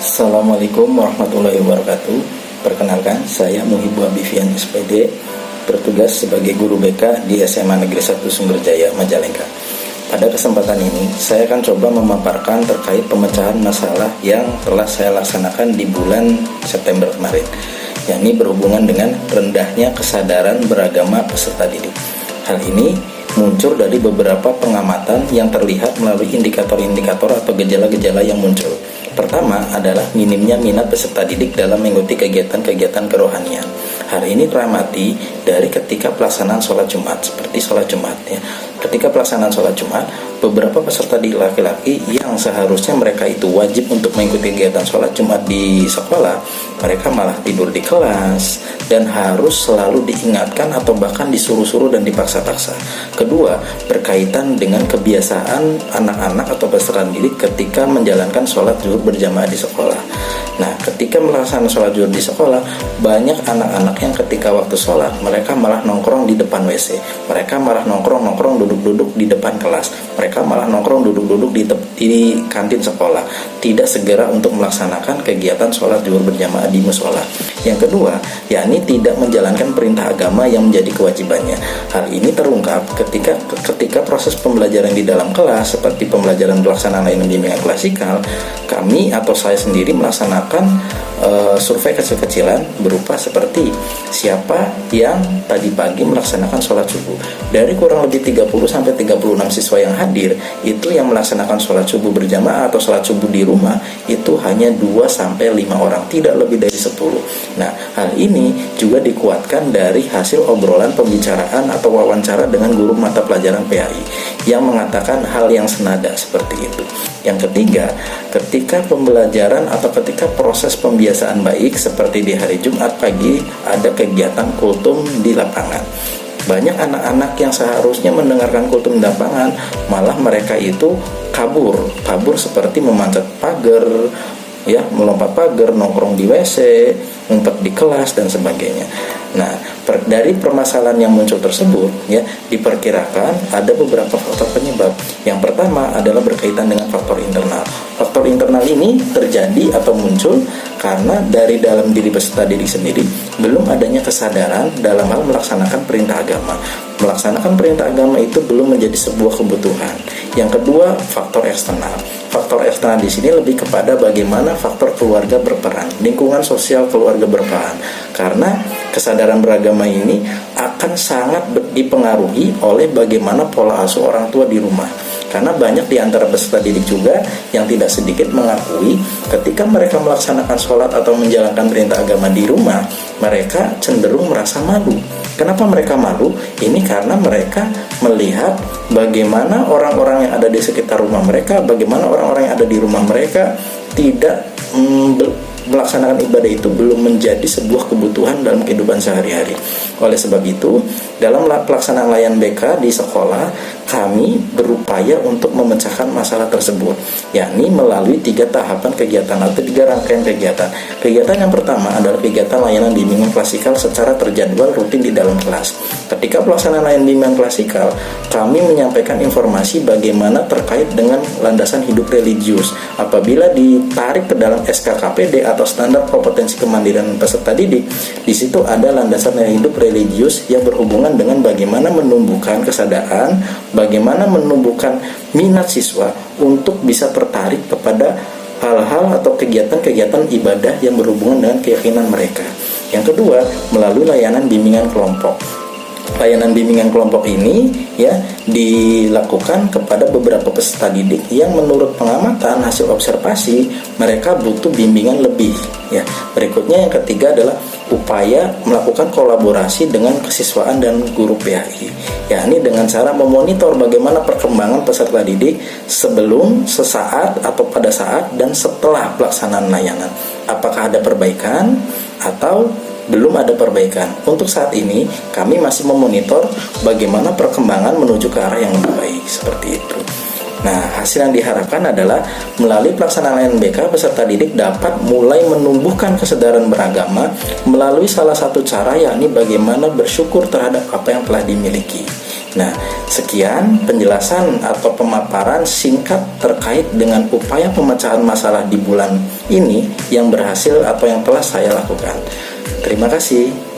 Assalamualaikum warahmatullahi wabarakatuh. Perkenalkan, saya Muhibbu Abifian SPD, bertugas sebagai guru BK di SMA Negeri 1 Sumberjaya, Majalengka. Pada kesempatan ini, saya akan coba memaparkan terkait pemecahan masalah yang telah saya laksanakan di bulan September kemarin, yakni berhubungan dengan rendahnya kesadaran beragama peserta didik. Hal ini muncul dari beberapa pengamatan yang terlihat melalui indikator-indikator atau gejala-gejala yang muncul. Pertama adalah minimnya minat peserta didik dalam mengikuti kegiatan-kegiatan kerohanian. Hal ini teramati dari ketika pelaksanaan sholat Jumat, seperti sholat Jumat ya. Ketika pelaksanaan sholat Jumat, beberapa peserta didik laki-laki yang seharusnya mereka itu wajib untuk mengikuti kegiatan sholat Jumat di sekolah, mereka malah tidur di kelas dan harus selalu diingatkan atau bahkan disuruh-suruh dan dipaksa-paksa. Kedua, berkaitan dengan kebiasaan anak-anak atau peserta didik ketika menjalankan sholat zuhur berjamaah di sekolah. Nah, ketika melaksanakan sholat zuhur di sekolah, banyak anak-anak yang ketika waktu sholat mereka malah nongkrong di depan WC, mereka malah nongkrong duduk-duduk di depan kelas, mereka malah nongkrong duduk-duduk di kantin sekolah, tidak segera untuk melaksanakan kegiatan sholat zuhur berjamaah di musola. Yang kedua, yakni tidak menjalankan perintah agama yang menjadi kewajibannya. Hal ini terungkap ketika proses pembelajaran di dalam kelas, seperti pembelajaran pelaksanaan layanan bimbingan klasikal, kami atau saya sendiri melaksanakan survei kecil-kecilan berupa seperti siapa yang tadi pagi melaksanakan sholat subuh. Dari kurang lebih 30-36 siswa yang hadir, itu yang melaksanakan sholat subuh berjamaah atau sholat subuh di rumah itu hanya 2-5 orang, tidak lebih dari 10. Nah, hal ini juga dikuatkan dari hasil obrolan pembicaraan atau wawancara dengan guru mata pelajaran PAI yang mengatakan hal yang senada seperti itu. Yang ketiga, ketika pembelajaran atau ketika proses pembiasaan baik seperti di hari Jumat pagi ada kegiatan kultum di lapangan. Banyak anak-anak yang seharusnya mendengarkan kultum di lapangan, malah mereka itu kabur seperti memanjat pagar, ya, melompat pagar, nongkrong di WC, ngumpet di kelas dan sebagainya. Nah, dari permasalahan yang muncul tersebut, ya, diperkirakan ada beberapa faktor penyebab. Yang pertama adalah berkaitan dengan faktor internal. Faktor internal ini terjadi atau muncul karena dari dalam diri peserta didik sendiri belum adanya kesadaran dalam hal melaksanakan perintah agama. Melaksanakan perintah agama itu belum menjadi sebuah kebutuhan. Yang kedua, faktor eksternal. Faktor eksternal di sini lebih kepada bagaimana faktor keluarga berperan, lingkungan sosial keluarga berperan. Karena kesadaran beragama ini akan sangat dipengaruhi oleh bagaimana pola asuh orang tua di rumah. Karena banyak di antara peserta didik juga yang tidak sedikit mengakui ketika mereka melaksanakan sholat atau menjalankan perintah agama di rumah, mereka cenderung merasa malu. Kenapa mereka malu? Ini karena mereka melihat bagaimana orang-orang yang ada di sekitar rumah mereka, bagaimana orang-orang yang ada di rumah mereka tidak melaksanakan ibadah itu belum menjadi sebuah kebutuhan dalam kehidupan sehari-hari. Oleh sebab itu, dalam pelaksanaan layanan BK di sekolah, kami berupaya untuk memecahkan masalah tersebut, yakni melalui 3 tahapan kegiatan atau 3 rangkaian kegiatan. Kegiatan yang pertama adalah kegiatan layanan bimbingan klasikal secara terjadwal rutin di dalam kelas. Ketika pelaksanaan layanan bimbingan klasikal, kami menyampaikan informasi bagaimana terkait dengan landasan hidup religius. Apabila ditarik ke dalam SKKPD atau standar kompetensi kemandirian peserta didik, di situ ada landasan hidup religius yang berhubungan dengan bagaimana menumbuhkan kesadaran, bagaimana menumbuhkan minat siswa untuk bisa tertarik kepada hal-hal atau kegiatan-kegiatan ibadah yang berhubungan dengan keyakinan mereka. Yang kedua, melalui layanan bimbingan kelompok. Layanan bimbingan kelompok ini ya dilakukan kepada beberapa peserta didik yang menurut pengamatan hasil observasi mereka butuh bimbingan lebih ya. Berikutnya yang ketiga adalah upaya melakukan kolaborasi dengan kesiswaan dan guru PAI, yakni dengan cara memonitor bagaimana perkembangan peserta didik sebelum, sesaat atau pada saat dan setelah pelaksanaan layanan. Apakah ada perbaikan atau belum ada perbaikan. Untuk saat ini kami masih memonitor bagaimana perkembangan menuju ke arah yang lebih baik seperti itu. Nah, hasil yang diharapkan adalah melalui pelaksanaan layanan BK, peserta didik dapat mulai menumbuhkan kesadaran beragama melalui salah satu cara, yakni bagaimana bersyukur terhadap apa yang telah dimiliki. Nah, sekian penjelasan atau pemaparan singkat terkait dengan upaya pemecahan masalah di bulan ini yang berhasil atau yang telah saya lakukan. Terima kasih.